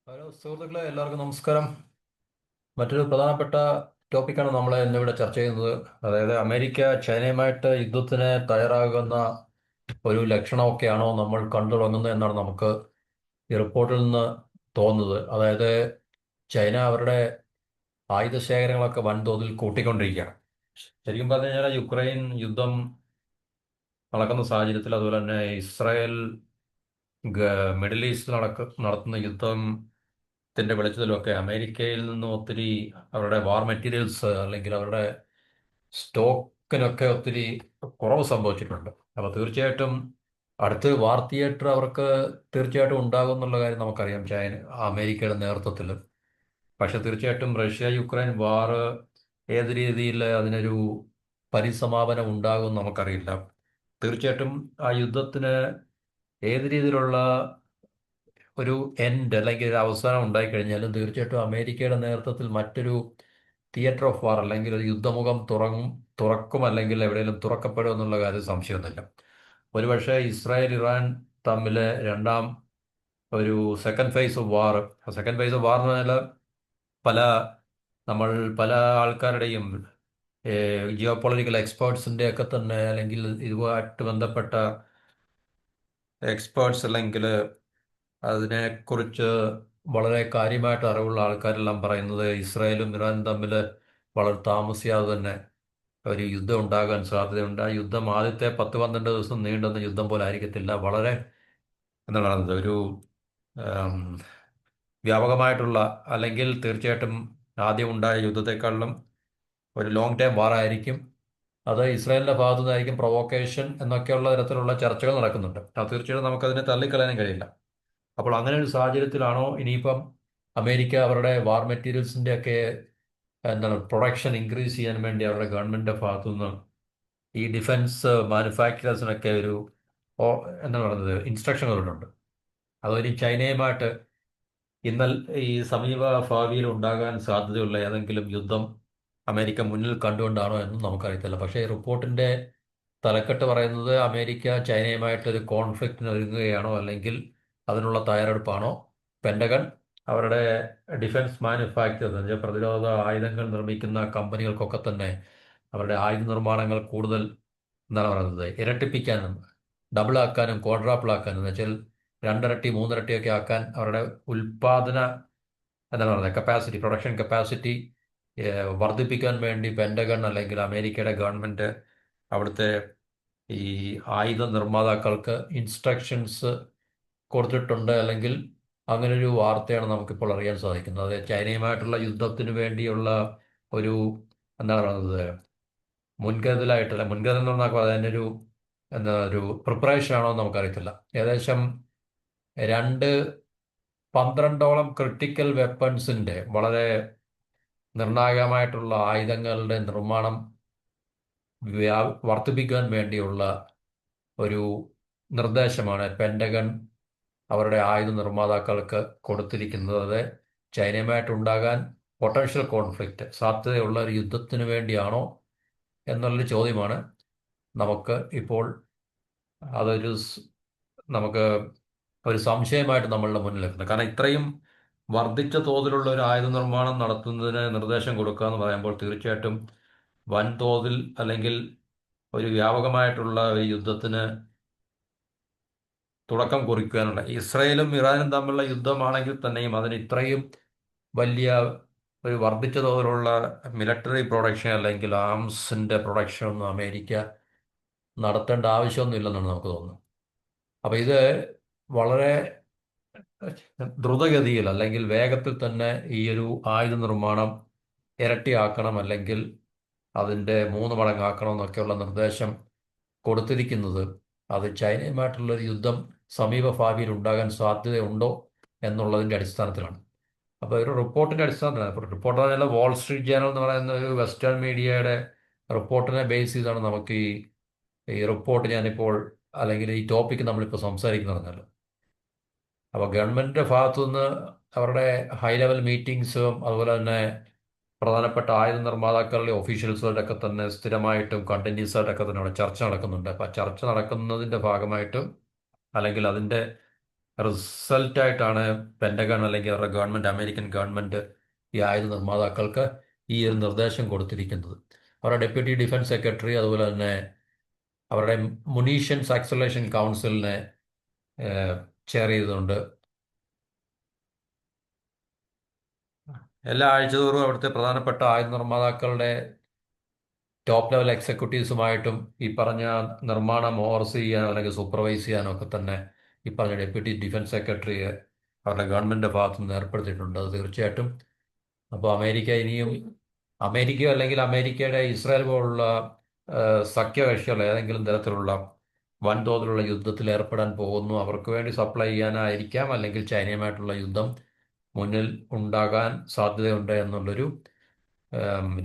Hello സുഹൃത്തുക്കളെ, എല്ലാവർക്കും നമസ്കാരം. മറ്റൊരു പ്രധാനപ്പെട്ട ടോപ്പിക്കാണ് നമ്മൾ ഇന്നിവിടെ ചർച്ച ചെയ്യുന്നത്. അതായത് അമേരിക്ക ചൈനയുമായിട്ട് യുദ്ധത്തിന് തയ്യാറാകുന്ന ഒരു ലക്ഷണമൊക്കെയാണോ നമ്മൾ കണ്ടു തുടങ്ങുന്നത് എന്നാണ് നമുക്ക് ഈ റിപ്പോർട്ടിൽ നിന്ന് തോന്നുന്നത്. അതായത് ചൈന അവരുടെ ആയുധ ശേഖരങ്ങളൊക്കെ വൻതോതിൽ കൂട്ടിക്കൊണ്ടിരിക്കുകയാണ്. ശരിക്കും പറഞ്ഞു കഴിഞ്ഞാൽ യുക്രൈൻ യുദ്ധം നടക്കുന്ന സാഹചര്യത്തിൽ, അതുപോലെ തന്നെ ഇസ്രായേൽ മിഡിൽ ഈസ്റ്റിൽ നടത്തുന്ന യുദ്ധത്തിന്റെ വെളിച്ചത്തിലൊക്കെ അമേരിക്കയിൽ നിന്നും ഒത്തിരി അവരുടെ വാർ മെറ്റീരിയൽസ് അല്ലെങ്കിൽ അവരുടെ സ്റ്റോക്കിനൊക്കെ ഒത്തിരി കുറവ് സംഭവിച്ചിട്ടുണ്ട്. അപ്പോൾ തീർച്ചയായിട്ടും അടുത്തൊരു വാർ തിയേറ്റർ അവർക്ക് തീർച്ചയായിട്ടും ഉണ്ടാകും എന്നുള്ള കാര്യം നമുക്കറിയാം, അമേരിക്കയുടെ നേതൃത്വത്തിൽ. പക്ഷെ തീർച്ചയായിട്ടും റഷ്യ യുക്രൈൻ വാർ ഏത് രീതിയിൽ അതിനൊരു പരിസമാപനം ഉണ്ടാകും നമുക്കറിയില്ല. തീർച്ചയായിട്ടും ആ യുദ്ധത്തിന് ഏത് രീതിയിലുള്ള ഒരു എൻഡ് അല്ലെങ്കിൽ ഒരു അവസാനം ഉണ്ടായിക്കഴിഞ്ഞാലും തീർച്ചയായിട്ടും അമേരിക്കയുടെ നേതൃത്വത്തിൽ മറ്റൊരു തിയേറ്റർ ഓഫ് വാർ അല്ലെങ്കിൽ ഒരു യുദ്ധമുഖം തുറക്കും അല്ലെങ്കിൽ എവിടെയെങ്കിലും തുറക്കപ്പെടും എന്നുള്ള കാര്യം സംശയമൊന്നുമില്ല. ഒരുപക്ഷെ ഇസ്രായേൽ ഇറാൻ തമ്മിൽ രണ്ടാം ഒരു second phase of war. Second phase of വാർ എന്ന് പറഞ്ഞാൽ പല നമ്മൾ പല ആൾക്കാരുടെയും ജിയോ പൊളിറ്റിക്കൽ എക്സ്പേർട്സിൻ്റെ ഒക്കെ തന്നെ, അല്ലെങ്കിൽ ഇതുമായിട്ട് ബന്ധപ്പെട്ട എക്സ്പേർട്സ് അല്ലെങ്കിൽ അതിനെക്കുറിച്ച് വളരെ കാര്യമായിട്ട് അറിവുള്ള ആൾക്കാരെല്ലാം പറയുന്നത് ഇസ്രായേലും ഇറാനും തമ്മിൽ വളരെ താമസിയാതെ തന്നെ ഒരു യുദ്ധം ഉണ്ടാകാൻ സാധ്യതയുണ്ട്. ആ യുദ്ധം ആദ്യത്തെ 10-12 ദിവസം നീണ്ടുന്ന യുദ്ധം പോലെ ആയിരിക്കത്തില്ല. വളരെ എന്താണ് പറയുന്നത്, ഒരു ആം, വ്യാപകമായിട്ടുള്ള, അല്ലെങ്കിൽ തീർച്ചയായിട്ടും ആദ്യം ഉണ്ടായ യുദ്ധത്തെക്കാളിലും ഒരു ലോങ് ടൈം വാർ ആയിരിക്കും. അത് ഇസ്രായേലിന്റെ ഭാഗത്തു നിന്നായിരിക്കും പ്രൊവോക്കേഷൻ എന്നൊക്കെയുള്ള തരത്തിലുള്ള ചർച്ചകൾ നടക്കുന്നുണ്ട്. അത് തീർച്ചയായിട്ടും നമുക്കതിനെ തള്ളിക്കളയാനും കഴിയില്ല. അപ്പോൾ അങ്ങനെ ഒരു സാഹചര്യത്തിലാണോ ഇനിയിപ്പം അമേരിക്ക അവരുടെ വാർ മെറ്റീരിയൽസിന്റെ ഒക്കെ എന്താണ് പ്രൊഡക്ഷൻ ഇൻക്രീസ് ചെയ്യാൻ വേണ്ടി അവരുടെ ഗവൺമെന്റിന്റെ ഭാഗത്തു നിന്ന് ഈ ഡിഫൻസ് മാനുഫാക്ചറേഴ്സിനൊക്കെ ഒരു എന്താണ് പറയുന്നത് ഇൻസ്ട്രക്ഷൻ വരുന്നുണ്ട്. അതൊരു ചൈനയുമായിട്ട് ഇന്നൽ ഈ സമീപ ഭാവിയിൽ ഉണ്ടാകാൻ സാധ്യതയുള്ള ഏതെങ്കിലും യുദ്ധം അമേരിക്ക മുന്നിൽ കണ്ടുകൊണ്ടാണോ എന്നും നമുക്കറിയത്തില്ല. പക്ഷേ ഈ റിപ്പോർട്ടിന്റെ തലക്കെട്ട് പറയുന്നത് അമേരിക്ക ചൈനയുമായിട്ടൊരു കോൺഫ്ലിക്റ്റിന് ഒരുങ്ങുകയാണോ അല്ലെങ്കിൽ അതിനുള്ള തയ്യാറെടുപ്പാണോ. പെൻഡഗൺ അവരുടെ ഡിഫൻസ് മാനുഫാക്ചർ പ്രതിരോധ ആയുധങ്ങൾ നിർമ്മിക്കുന്ന കമ്പനികൾക്കൊക്കെ തന്നെ അവരുടെ ആയുധ നിർമ്മാണങ്ങൾ കൂടുതൽ എന്താണ് പറയുന്നത് ഇരട്ടിപ്പിക്കാനും ഡബിൾ ആക്കാനും ക്വാഡ്രാപ്പിൾ ആക്കാനും എന്ന് വെച്ചാൽ രണ്ടിരട്ടി മൂന്നിരട്ടിയൊക്കെ ആക്കാൻ അവരുടെ ഉൽപാദന എന്താണ് പറയുന്നത് കപ്പാസിറ്റി, പ്രൊഡക്ഷൻ കപ്പാസിറ്റി വർദ്ധിപ്പിക്കാൻ വേണ്ടി പെൻഡഗൺ അല്ലെങ്കിൽ അമേരിക്കയുടെ ഗവൺമെന്റ് അവിടുത്തെ ഈ ആയുധ നിർമ്മാതാക്കൾക്ക് ഇൻസ്ട്രക്ഷൻസ് കൊടുത്തിട്ടുണ്ട്. അല്ലെങ്കിൽ അങ്ങനൊരു വാർത്തയാണ് നമുക്കിപ്പോൾ അറിയാൻ സാധിക്കുന്നത്. അത് ചൈനയുമായിട്ടുള്ള യുദ്ധത്തിന് വേണ്ടിയുള്ള ഒരു എന്താണ് പറയുന്നത് മുൻകരുതലായിട്ടല്ല, മുൻകരുതൽ എന്ന് പറഞ്ഞാൽ അതിൻ്റെ ഒരു എന്താ ഒരു പ്രിപ്പറേഷൻ ആണോ എന്ന് നമുക്കറിയത്തില്ല. ഏകദേശം രണ്ട് 12ഓളം ക്രിട്ടിക്കൽ വെപ്പൺസിന്റെ വളരെ നിർണായകമായിട്ടുള്ള ആയുധങ്ങളുടെ നിർമ്മാണം വർദ്ധിപ്പിക്കാൻ വേണ്ടിയുള്ള ഒരു നിർദ്ദേശമാണ് പെൻഡഗൺ അവരുടെ ആയുധ നിർമ്മാതാക്കൾക്ക് കൊടുത്തിരിക്കുന്നത്. അത് ചൈനയുമായിട്ടുണ്ടാകാൻ പൊട്ടൻഷ്യൽ കോൺഫ്ലിക്റ്റ് സാധ്യതയുള്ള ഒരു യുദ്ധത്തിന് വേണ്ടിയാണോ എന്നുള്ളൊരു ചോദ്യമാണ് നമുക്ക് ഇപ്പോൾ അതൊരു നമുക്ക് ഒരു സംശയമായിട്ട് നമ്മളുടെ മുന്നിൽ നിൽക്കുന്നത്. കാരണം ഇത്രയും വർദ്ധിച്ച തോതിലുള്ള ഒരു ആയുധ നിർമ്മാണം നടത്തുന്നതിന് നിർദ്ദേശം കൊടുക്കുക എന്ന് പറയുമ്പോൾ തീർച്ചയായിട്ടും വൻതോതിൽ അല്ലെങ്കിൽ ഒരു വ്യാപകമായിട്ടുള്ള ഒരു യുദ്ധത്തിന് തുടക്കം കുറിക്കാനുള്ള, ഇസ്രയേലും ഇറാനും തമ്മിലുള്ള യുദ്ധമാണെങ്കിൽ തന്നെയും അതിന് ഇത്രയും വലിയ ഒരു വർദ്ധിച്ച തോതിലുള്ള മിലിറ്ററി പ്രൊഡക്ഷൻ അല്ലെങ്കിൽ ആംസിന്റെ പ്രൊഡക്ഷൻ ഒന്നും അമേരിക്ക നടത്തേണ്ട ആവശ്യമൊന്നുമില്ലെന്നാണ് നമുക്ക് തോന്നുന്നത്. അപ്പോൾ ഇത് വളരെ ദ്രുതഗതിയിൽ അല്ലെങ്കിൽ വേഗത്തിൽ തന്നെ ഈ ഒരു ആയുധ നിർമ്മാണം ഇരട്ടിയാക്കണം അല്ലെങ്കിൽ അതിൻ്റെ 3 മടങ്ങാക്കണം എന്നൊക്കെയുള്ള നിർദ്ദേശം കൊടുത്തിരിക്കുന്നത് അത് ചൈനയുമായിട്ടുള്ള ഒരു യുദ്ധം സമീപ ഭാവിയിൽ ഉണ്ടാകാൻ സാധ്യതയുണ്ടോ എന്നുള്ളതിൻ്റെ അടിസ്ഥാനത്തിലാണ്. അപ്പോൾ ഒരു റിപ്പോർട്ടിൻ്റെ അടിസ്ഥാനത്തിലാണ്. ഇപ്പോൾ റിപ്പോർട്ട് പറഞ്ഞാൽ വാൾ സ്ട്രീറ്റ് ജേണൽ എന്ന് പറയുന്ന ഒരു വെസ്റ്റേൺ മീഡിയയുടെ റിപ്പോർട്ടിനെ ബേസ് ചെയ്താണ് നമുക്ക് ഈ റിപ്പോർട്ട് ഞാനിപ്പോൾ അല്ലെങ്കിൽ ഈ ടോപ്പിക്ക് നമ്മളിപ്പോൾ സംസാരിക്കുന്നത്. അപ്പോൾ ഗവൺമെൻറ്റിൻ്റെ ഭാഗത്തു നിന്ന് അവരുടെ ഹൈ ലെവൽ മീറ്റിംഗ്സും അതുപോലെ തന്നെ പ്രധാനപ്പെട്ട ആയുധ നിർമ്മാതാക്കളുടെ ഒഫീഷ്യൽസുകളുടെയൊക്കെ തന്നെ സ്ഥിരമായിട്ടും കണ്ടിന്യൂസ് ആയിട്ടൊക്കെ തന്നെ അവിടെ ചർച്ച നടക്കുന്നുണ്ട്. അപ്പോൾ ആ ചർച്ച നടക്കുന്നതിൻ്റെ ഭാഗമായിട്ടും അല്ലെങ്കിൽ അതിൻ്റെ റിസൾട്ടായിട്ടാണ് പെൻറ്റഗൺ അല്ലെങ്കിൽ അവരുടെ ഗവൺമെൻറ്, അമേരിക്കൻ ഗവൺമെൻറ് ഈ ആയുധ നിർമ്മാതാക്കൾക്ക് ഈ ഒരു നിർദ്ദേശം കൊടുത്തിരിക്കുന്നത്. അവരുടെ ഡെപ്യൂട്ടി ഡിഫൻസ് സെക്രട്ടറി അതുപോലെ തന്നെ അവരുടെ മുനീഷ്യൻസ് ആക്സലേഷൻ കൗൺസിലിനെ ചെയർ ചെയ്തുകൊണ്ട് എല്ലാ ആഴ്ചതോറും അവിടുത്തെ പ്രധാനപ്പെട്ട ആയുധ നിർമ്മാതാക്കളുടെ ടോപ്പ് ലെവൽ എക്സിക്യൂട്ടീവ്സുമായിട്ടും ഈ പറഞ്ഞ നിർമ്മാണം ഓവർസീ ചെയ്യാനോ അല്ലെങ്കിൽ സൂപ്പർവൈസ് ചെയ്യാനോ ഒക്കെ തന്നെ ഈ പറഞ്ഞ ഡെപ്യൂട്ടി ഡിഫൻസ് സെക്രട്ടറിയെ അവരുടെ ഗവൺമെൻറ് ഭാഗത്തു നിന്ന് ഏർപ്പെടുത്തിയിട്ടുണ്ട്. അത് തീർച്ചയായിട്ടും അപ്പോൾ അമേരിക്ക ഇനിയും അമേരിക്കയോ അല്ലെങ്കിൽ അമേരിക്കയുടെ ഇസ്രായേൽ പോലുള്ള സഖ്യകക്ഷികൾ ഏതെങ്കിലും തരത്തിലുള്ള വൻതോതിലുള്ള യുദ്ധത്തിൽ ഏർപ്പെടാൻ പോകുന്നു, അവർക്ക് വേണ്ടി സപ്ലൈ ചെയ്യാനായിരിക്കാം, അല്ലെങ്കിൽ ചൈനയുമായിട്ടുള്ള യുദ്ധം മുന്നിൽ ഉണ്ടാകാൻ സാധ്യതയുണ്ട് എന്നുള്ളൊരു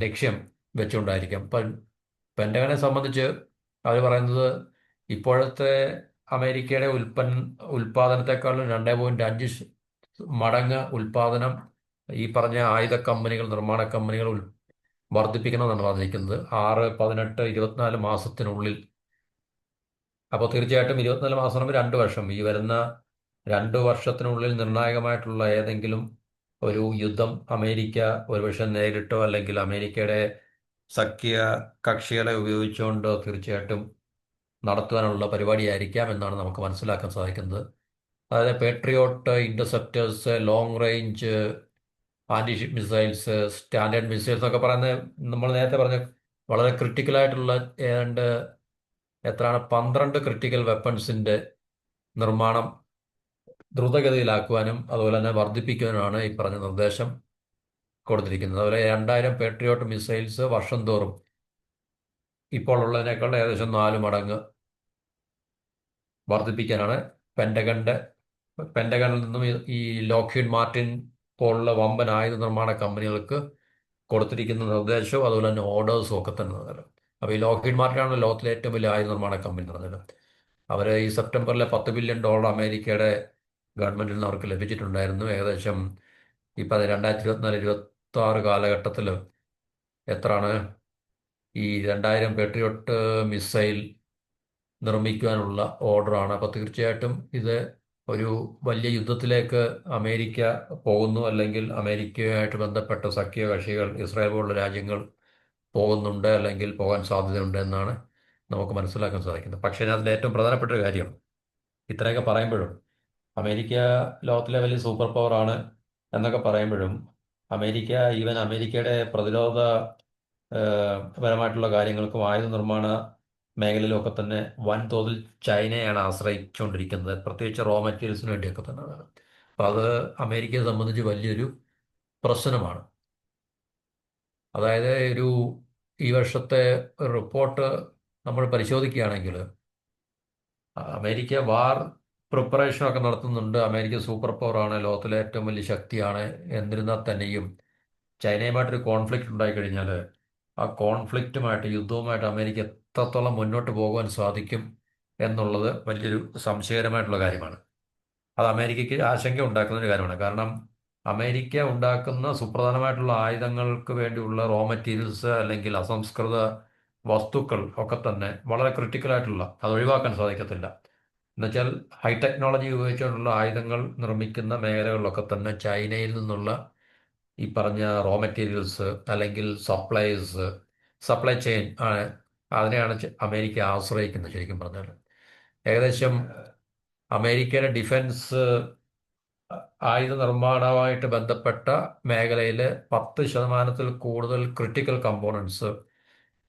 ലക്ഷ്യം വെച്ചുകൊണ്ടായിരിക്കാം. പെൻറ്റഗണെ സംബന്ധിച്ച് അവർ പറയുന്നത് ഇപ്പോഴത്തെ അമേരിക്കയുടെ ഉൽപ്പാദനത്തെക്കാളും 2.5 മടങ്ങ് ഉൽപ്പാദനം ഈ പറഞ്ഞ ആയുധ കമ്പനികൾ, നിർമ്മാണ കമ്പനികൾ വർദ്ധിപ്പിക്കണമെന്നാണ് പറഞ്ഞിരിക്കുന്നത് 6, 18, 24 മാസത്തിനുള്ളിൽ. അപ്പോൾ തീർച്ചയായിട്ടും 24 മാസം 2 വർഷം, ഈ വരുന്ന 2 വർഷത്തിനുള്ളിൽ നിർണായകമായിട്ടുള്ള ഏതെങ്കിലും ഒരു യുദ്ധം അമേരിക്ക ഒരുപക്ഷെ നേരിട്ടോ അല്ലെങ്കിൽ അമേരിക്കയുടെ സഖ്യ കക്ഷികളെ ഉപയോഗിച്ചുകൊണ്ട് തീർച്ചയായിട്ടും നടത്തുവാനുള്ള പരിപാടിയായിരിക്കാം എന്നാണ് നമുക്ക് മനസ്സിലാക്കാൻ സാധിക്കുന്നത്. അതായത് Patriot, interceptors, long range antiship missiles, standard missiles എന്നൊക്കെ പറയുന്നത് നമ്മൾ നേരത്തെ പറഞ്ഞ വളരെ ക്രിട്ടിക്കലായിട്ടുള്ള ഏതാണ്ട് എത്രയാണ് 12 ക്രിട്ടിക്കൽ വെപ്പൺസിൻ്റെ നിർമ്മാണം ദ്രുതഗതിയിലാക്കുവാനും അതുപോലെ തന്നെ വർദ്ധിപ്പിക്കുവാനുമാണ് ഈ പറഞ്ഞ നിർദ്ദേശം കൊടുത്തിരിക്കുന്നത്. അതുപോലെ 2000 പേട്രിയോട്ട് മിസൈൽസ് വർഷം തോറും ഇപ്പോൾ ഉള്ളതിനേക്കാൾ ഏകദേശം 4 മടങ്ങ് വർദ്ധിപ്പിക്കാനാണ് പെൻറ്റഗണിൻ്റെ പെൻറ്റഗണിൽ നിന്നും ഈ ലോക്ഹീഡ് മാർട്ടിൻ പോലുള്ള വമ്പൻ ആയുധ നിർമ്മാണ കമ്പനികൾക്ക് കൊടുത്തിരിക്കുന്ന നിർദ്ദേശവും അതുപോലെ തന്നെ ഓർഡേഴ്സും ഒക്കെ തന്നെ നൽകുന്നത്. അപ്പോൾ ഈ ലോക്ഹീഡ് മാർട്ടിനാണ് ലോകത്തിലെ ഏറ്റവും വലിയ ആയുധ നിർമ്മാണ കമ്പനി എന്ന് പറഞ്ഞത്. അവർ ഈ സെപ്റ്റംബറിലെ $10 ബില്യൺ അമേരിക്കയുടെ ഗവൺമെൻറ്റിൽ നിന്ന് അവർക്ക് ലഭിച്ചിട്ടുണ്ടായിരുന്നു. ഏകദേശം ഇപ്പം 2024-26 കാലഘട്ടത്തിൽ എത്രയാണ് ഈ 2000 പേട്രിയോട്ട് മിസൈൽ നിർമ്മിക്കുവാനുള്ള ഓർഡറാണ്. അപ്പോൾ തീർച്ചയായിട്ടും ഇത് ഒരു വലിയ യുദ്ധത്തിലേക്ക് അമേരിക്ക പോകുന്നു, അല്ലെങ്കിൽ അമേരിക്കയുമായിട്ട് ബന്ധപ്പെട്ട സഖ്യകക്ഷികൾ ഇസ്രായേൽ പോലുള്ള രാജ്യങ്ങൾ പോകുന്നുണ്ട് അല്ലെങ്കിൽ പോകാൻ സാധ്യതയുണ്ട് എന്നാണ് നമുക്ക് മനസ്സിലാക്കാൻ സാധിക്കുന്നത്. പക്ഷേ അതിൻ്റെ ഏറ്റവും പ്രധാനപ്പെട്ട ഒരു കാര്യം, ഇത്രയൊക്കെ പറയുമ്പോഴും അമേരിക്ക ലോകത്തിലെ വലിയ സൂപ്പർ പവറാണ് എന്നൊക്കെ പറയുമ്പോഴും ഈവൻ അമേരിക്കയുടെ പ്രതിരോധ പരമായിട്ടുള്ള കാര്യങ്ങൾക്കും ആയുധ നിർമ്മാണ മേഖലയിലൊക്കെ തന്നെ വൻതോതിൽ ചൈനയാണ് ആശ്രയിച്ചുകൊണ്ടിരിക്കുന്നത്, പ്രത്യേകിച്ച് റോ മെറ്റീരിയൽസിന് വേണ്ടിയൊക്കെ തന്നെ. അപ്പോൾ അത് അമേരിക്കയെ സംബന്ധിച്ച് വലിയൊരു പ്രശ്നമാണ്. അതായത് ഈ വർഷത്തെ റിപ്പോർട്ട് നമ്മൾ പരിശോധിക്കുകയാണെങ്കിൽ അമേരിക്ക വാർ പ്രിപ്പറേഷനൊക്കെ നടത്തുന്നുണ്ട്, അമേരിക്ക സൂപ്പർ പവറാണ്, ലോകത്തിലെ ഏറ്റവും വലിയ ശക്തിയാണ്. എന്നിരുന്നാൽ തന്നെയും ചൈനയുമായിട്ടൊരു കോൺഫ്ലിക്റ്റ് ഉണ്ടായിക്കഴിഞ്ഞാൽ ആ കോൺഫ്ലിക്റ്റുമായിട്ട്, യുദ്ധവുമായിട്ട് അമേരിക്ക എത്രത്തോളം മുന്നോട്ട് പോകുവാൻ സാധിക്കും എന്നുള്ളത് വലിയൊരു സംശയകരമായിട്ടുള്ള കാര്യമാണ്. അത് അമേരിക്കയ്ക്ക് ആശങ്ക ഉണ്ടാക്കുന്ന ഒരു കാര്യമാണ്. കാരണം അമേരിക്ക ഉണ്ടാക്കുന്ന സുപ്രധാനമായിട്ടുള്ള ആയുധങ്ങൾക്ക് വേണ്ടിയുള്ള റോ മെറ്റീരിയൽസ് അല്ലെങ്കിൽ അസംസ്കൃത വസ്തുക്കൾ ഒക്കെ തന്നെ വളരെ ക്രിട്ടിക്കലായിട്ടുള്ള, അത് ഒഴിവാക്കാൻ സാധിക്കത്തില്ല. എന്നുവെച്ചാൽ ഹൈ ടെക്നോളജി ഉപയോഗിച്ചുകൊണ്ടുള്ള ആയുധങ്ങൾ നിർമ്മിക്കുന്ന മേഖലകളിലൊക്കെ തന്നെ ചൈനയിൽ നിന്നുള്ള ഈ പറഞ്ഞ റോ മെറ്റീരിയൽസ് അല്ലെങ്കിൽ സപ്ലൈ ചെയിൻ അതിനെയാണ് അമേരിക്ക ആശ്രയിക്കുന്നത്. ശരിക്കും പറഞ്ഞാൽ ഏകദേശം അമേരിക്കയുടെ ഡിഫൻസ് ആയുധ നിർമ്മാണവുമായിട്ട് ബന്ധപ്പെട്ട മേഖലയിൽ 10% കൂടുതൽ ക്രിട്ടിക്കൽ കമ്പോണൻസ്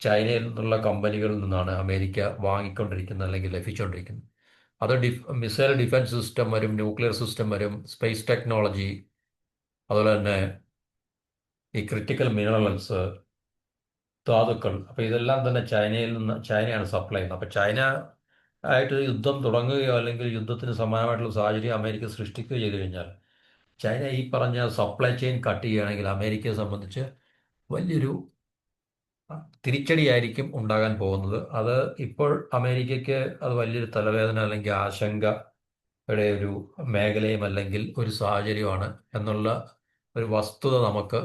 ചൈനയിൽ നിന്നുള്ള കമ്പനികളിൽ നിന്നാണ് അമേരിക്ക വാങ്ങിക്കൊണ്ടിരിക്കുന്നത് അല്ലെങ്കിൽ ലഭിച്ചുകൊണ്ടിരിക്കുന്നത്. അത് മിസൈൽ ഡിഫൻസ് സിസ്റ്റം വരും, ന്യൂക്ലിയർ സിസ്റ്റം വരും, സ്പേസ് ടെക്നോളജി, അതുപോലെ തന്നെ ഈ ക്രിട്ടിക്കൽ മിനറൽസ്, ധാതുക്കൾ. അപ്പോൾ ഇതെല്ലാം തന്നെ ചൈനയാണ് സപ്ലൈ ചെയ്യുന്നത്. അപ്പോൾ ചൈന ആയിട്ട് യുദ്ധം തുടങ്ങുകയോ അല്ലെങ്കിൽ യുദ്ധത്തിന് സമാനമായിട്ടുള്ള സാഹചര്യം അമേരിക്ക സൃഷ്ടിക്കുകയോ ചെയ്തു കഴിഞ്ഞാൽ ചൈന ഈ പറഞ്ഞ സപ്ലൈ ചെയിൻ കട്ട് ചെയ്യുകയാണെങ്കിൽ അമേരിക്കയെ സംബന്ധിച്ച് വലിയൊരു തിരിച്ചടിയായിരിക്കും ഉണ്ടാകാൻ പോകുന്നത്. അത് ഇപ്പോൾ അമേരിക്കയ്ക്ക് അത് വലിയൊരു തലവേദന അല്ലെങ്കിൽ ആശങ്കയുടെ ഒരു മേഖലയും അല്ലെങ്കിൽ ഒരു സാഹചര്യമാണ് എന്നുള്ള ഒരു വസ്തുത നമുക്ക്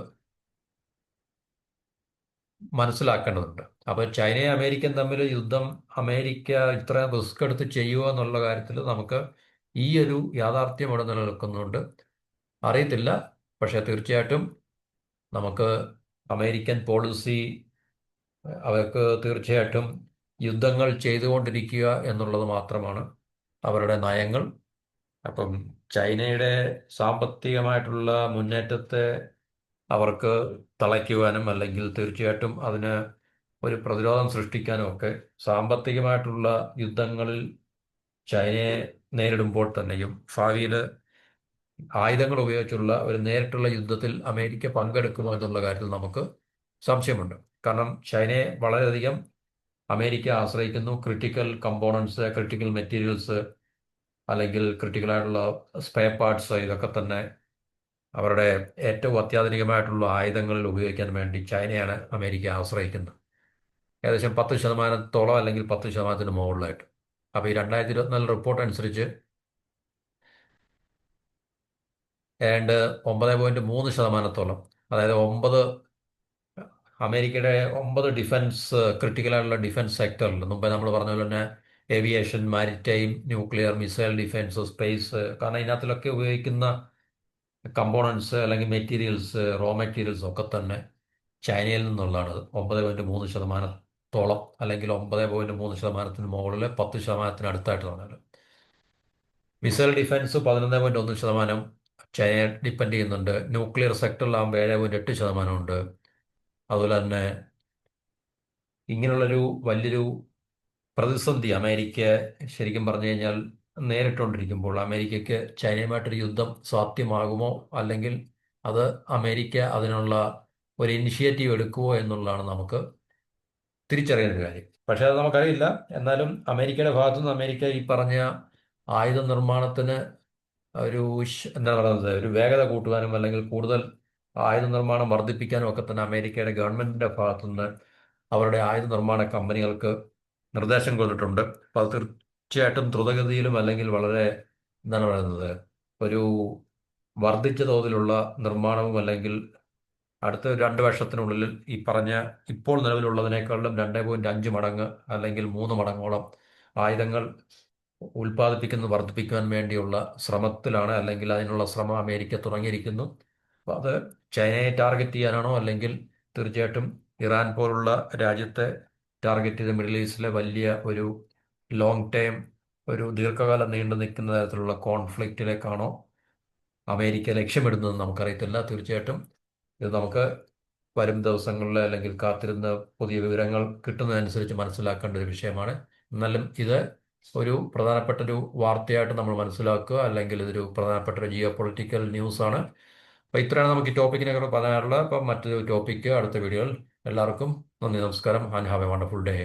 മനസ്സിലാക്കേണ്ടതുണ്ട്. അപ്പോൾ ചൈനയും അമേരിക്കയും തമ്മിൽ യുദ്ധം അമേരിക്ക ഇത്രയും റിസ്ക് എടുത്ത് ചെയ്യുമോ എന്നുള്ള കാര്യത്തിൽ നമുക്ക് ഈ ഒരു യാഥാർത്ഥ്യം ഇവിടെ നിലനിൽക്കുന്നുണ്ട്. അറിയത്തില്ല, പക്ഷേ തീർച്ചയായിട്ടും നമുക്ക് അമേരിക്കൻ പോളിസി, അവർക്ക് തീർച്ചയായിട്ടും യുദ്ധങ്ങൾ ചെയ്തുകൊണ്ടിരിക്കുക എന്നുള്ളത് മാത്രമാണ് അവരുടെ നയങ്ങൾ. അപ്പം ചൈനയുടെ സാമ്പത്തികമായിട്ടുള്ള മുന്നേറ്റത്തെ അവർക്ക് തളയ്ക്കുവാനും അല്ലെങ്കിൽ തീർച്ചയായിട്ടും അതിന് ഒരു പ്രതിരോധം സൃഷ്ടിക്കാനും ഒക്കെ സാമ്പത്തികമായിട്ടുള്ള യുദ്ധങ്ങളിൽ ചൈനയെ നേരിടുമ്പോൾ തന്നെയും ഭാവിയിൽ ആയുധങ്ങൾ ഉപയോഗിച്ചുള്ള ഒരു നേരിട്ടുള്ള യുദ്ധത്തിൽ അമേരിക്ക പങ്കെടുക്കുമോ എന്നുള്ള കാര്യത്തിൽ നമുക്ക് സംശയമുണ്ട്. കാരണം ചൈനയെ വളരെയധികം അമേരിക്ക ആശ്രയിക്കുന്നു. ക്രിട്ടിക്കൽ കമ്പോണൻസ്, ക്രിട്ടിക്കൽ മെറ്റീരിയൽസ് അല്ലെങ്കിൽ ക്രിട്ടിക്കലായിട്ടുള്ള സ്പെയർ പാർട്സ്, ഇതൊക്കെ തന്നെ അവരുടെ ഏറ്റവും അത്യാധുനികമായിട്ടുള്ള ആയുധങ്ങളിൽ ഉപയോഗിക്കാൻ വേണ്ടി ചൈനയാണ് അമേരിക്ക ആശ്രയിക്കുന്നത്. ഏകദേശം 10% അല്ലെങ്കിൽ 10% മുകളിലായിട്ട്. അപ്പോൾ ഈ 2024 റിപ്പോർട്ട് അനുസരിച്ച് ഏതാണ്ട് 9.3%, അതായത് അമേരിക്കയുടെ 9 ഡിഫൻസ് ക്രിട്ടിക്കലായിട്ടുള്ള ഡിഫൻസ് സെക്ടറിൽ, മുമ്പേ നമ്മൾ പറഞ്ഞ പോലെ തന്നെ aviation, maritime, nuclear, missile defence, space, കാരണം ഇതിനകത്തിലൊക്കെ ഉപയോഗിക്കുന്ന കമ്പോണൻസ് അല്ലെങ്കിൽ മെറ്റീരിയൽസ്, റോ മെറ്റീരിയൽസ് ഒക്കെ തന്നെ ചൈനയിൽ നിന്നുള്ളതാണ്. 9.3%, അല്ലെങ്കിൽ 9.3%-ന് മുകളിൽ 10%-ന് അടുത്തായിട്ട് പറഞ്ഞാൽ. മിസൈൽ ഡിഫൻസ് 11.1% ചൈനയെ ഡിപ്പെൻഡ് ചെയ്യുന്നുണ്ട്. ന്യൂക്ലിയർ സെക്ടറിലാകുമ്പോൾ 7.8% ഉണ്ട്. അതുപോലെ തന്നെ ഇങ്ങനെയുള്ളൊരു വലിയൊരു പ്രതിസന്ധി അമേരിക്ക ശരിക്കും പറഞ്ഞു കഴിഞ്ഞാൽ നേരിട്ടുകൊണ്ടിരിക്കുമ്പോൾ അമേരിക്കയ്ക്ക് ചൈനയുമായിട്ടൊരു യുദ്ധം സാധ്യമാകുമോ, അല്ലെങ്കിൽ അത് അമേരിക്ക അതിനുള്ള ഒരു ഇനിഷ്യേറ്റീവ് എടുക്കുമോ എന്നുള്ളതാണ് നമുക്ക് തിരിച്ചറിയുന്ന ഒരു കാര്യം. പക്ഷേ അത് നമുക്കറിയില്ല. എന്നാലും അമേരിക്കയുടെ ഭാഗത്തുനിന്ന് അമേരിക്ക ഈ പറഞ്ഞ ആയുധ നിർമ്മാണത്തിന് ഒരു എന്താ പറയുന്നത്, ഒരു വേഗത കൂട്ടുവാനും അല്ലെങ്കിൽ കൂടുതൽ ആയുധ നിർമ്മാണം വർദ്ധിപ്പിക്കാനും ഒക്കെ തന്നെ അമേരിക്കയുടെ ഗവൺമെന്റിന്റെ ഭാഗത്തുനിന്ന് അവരുടെ ആയുധ നിർമ്മാണ കമ്പനികൾക്ക് നിർദ്ദേശം കൊടുത്തിട്ടുണ്ട്. അപ്പോൾ അത് തീർച്ചയായിട്ടും ദ്രുതഗതിയിലും അല്ലെങ്കിൽ വളരെ എന്താണ് പറയുന്നത്, ഒരു വർദ്ധിച്ച തോതിലുള്ള നിർമ്മാണവും, അല്ലെങ്കിൽ അടുത്ത 2 വർഷത്തിനുള്ളിൽ ഈ പറഞ്ഞ ഇപ്പോൾ നിലവിലുള്ളതിനേക്കാളും 2.5 മടങ്ങ് അല്ലെങ്കിൽ 3 മടങ്ങോളം ആയുധങ്ങൾ ഉൽപ്പാദിപ്പിക്കുന്നത് വർദ്ധിപ്പിക്കാൻ വേണ്ടിയുള്ള ശ്രമത്തിലാണ്, അല്ലെങ്കിൽ അതിനുള്ള ശ്രമം അമേരിക്ക തുടങ്ങിയിരിക്കുന്നു. അപ്പോൾ അത് ചൈനയെ ടാർഗറ്റ് ചെയ്യാനാണോ, അല്ലെങ്കിൽ തീർച്ചയായിട്ടും ഇറാൻ പോലുള്ള രാജ്യത്തെ ടാർഗറ്റ് ചെയ്ത് മിഡിൽ ഈസ്റ്റിലെ വലിയ ഒരു ലോങ് ടൈം, ഒരു ദീർഘകാലം നീണ്ടു നിൽക്കുന്ന തരത്തിലുള്ള കോൺഫ്ലിക്റ്റിലേക്കാണോ അമേരിക്ക ലക്ഷ്യമിടുന്നതെന്ന് നമുക്കറിയത്തില്ല. തീർച്ചയായിട്ടും ഇത് നമുക്ക് വരും ദിവസങ്ങളിൽ അല്ലെങ്കിൽ കാത്തിരുന്ന് പുതിയ വിവരങ്ങൾ കിട്ടുന്നതനുസരിച്ച് മനസ്സിലാക്കേണ്ട ഒരു വിഷയമാണ്. എന്നാലും ഇത് ഒരു പ്രധാനപ്പെട്ട ഒരു വാർത്തയായിട്ട് നമ്മൾ മനസ്സിലാക്കുക, അല്ലെങ്കിൽ ഇതൊരു പ്രധാനപ്പെട്ട ഒരു ജിയോ പൊളിറ്റിക്കൽ ന്യൂസാണ്. അപ്പോൾ ഇത്രയാണ് നമുക്ക് ഈ ടോപ്പിക്കിനെ കുറിച്ച് പറയാനുള്ളത്. അപ്പം മറ്റൊരു ടോപ്പിക്ക് അടുത്ത വീഡിയോയിൽ. എല്ലാവർക്കും നന്ദി, നമസ്കാരം, and have A wonderful day.